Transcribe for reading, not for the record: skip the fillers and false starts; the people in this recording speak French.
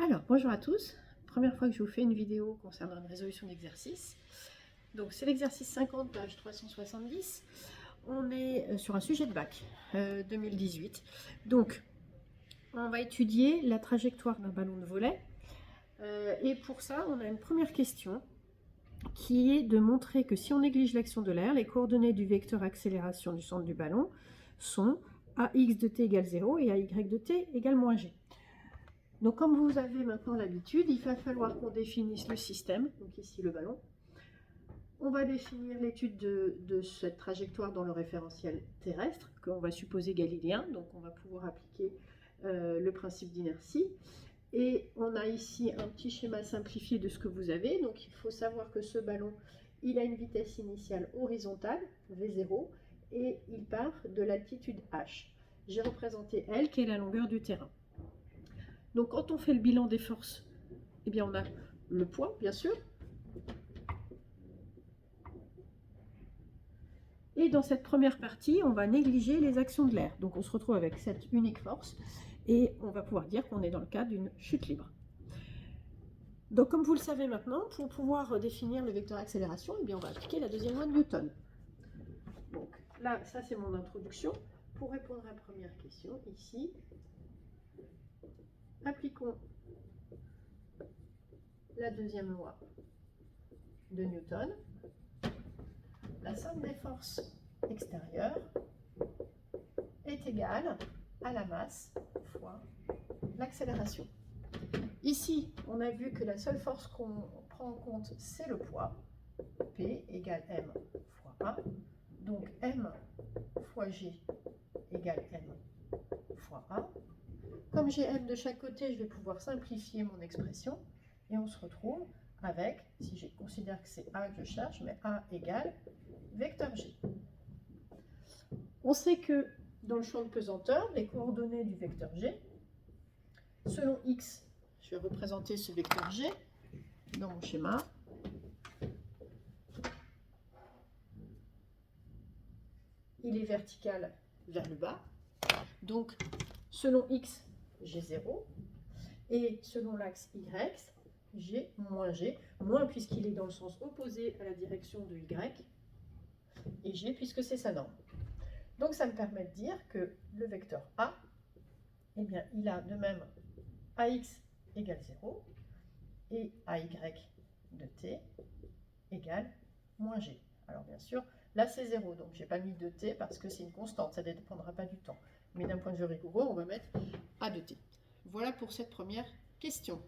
Alors, bonjour à tous. Première fois que je vous fais une vidéo concernant une résolution d'exercice. Donc, c'est l'exercice 50, page 370. On est sur un sujet de bac 2018. Donc, on va étudier la trajectoire d'un ballon de volley. Et pour ça, on a une première question qui est de montrer que si on néglige l'action de l'air, les coordonnées du vecteur accélération du centre du ballon sont ax de t égale 0 et ay de t égale moins g. Donc comme vous avez maintenant l'habitude, il va falloir qu'on définisse le système, donc ici le ballon. On va définir l'étude de cette trajectoire dans le référentiel terrestre, qu'on va supposer galiléen, donc on va pouvoir appliquer le principe d'inertie. Et on a ici un petit schéma simplifié de ce que vous avez. Donc il faut savoir que ce ballon, il a une vitesse initiale horizontale, V0, et il part de l'altitude H. J'ai représenté L, qui est la longueur du terrain. Donc quand on fait le bilan des forces, eh bien on a le poids, bien sûr. Et dans cette première partie, on va négliger les actions de l'air. Donc on se retrouve avec cette unique force et on va pouvoir dire qu'on est dans le cas d'une chute libre. Donc comme vous le savez maintenant, pour pouvoir définir le vecteur accélération, eh bien on va appliquer la deuxième loi de Newton. Donc là, ça c'est mon introduction. Pour répondre à la première question, ici, appliquons la deuxième loi de Newton. La somme des forces extérieures est égale à la masse fois l'accélération. Ici, on a vu que la seule force qu'on prend en compte, c'est le poids. P égale M fois A. Donc M fois G égale M fois A. Comme j'ai M de chaque côté, je vais pouvoir simplifier mon expression. Et on se retrouve avec, si je considère que c'est A que je cherche, mais A égale vecteur G. On sait que dans le champ de pesanteur, les coordonnées du vecteur G, selon X, je vais représenter ce vecteur G dans mon schéma. Il est vertical vers le bas. Donc, selon X, j'ai 0. Et selon l'axe Y, j'ai moins G. Moins puisqu'il est dans le sens opposé à la direction de Y. Et G puisque c'est sa norme. Donc, ça me permet de dire que le vecteur A, eh bien, il a de même AX égale 0 et AY de t égale moins G. Alors bien sûr, là c'est 0, donc je n'ai pas mis de t parce que c'est une constante, ça ne dépendra pas du temps. Mais d'un point de vue rigoureux, on va mettre A de t. Voilà pour cette première question.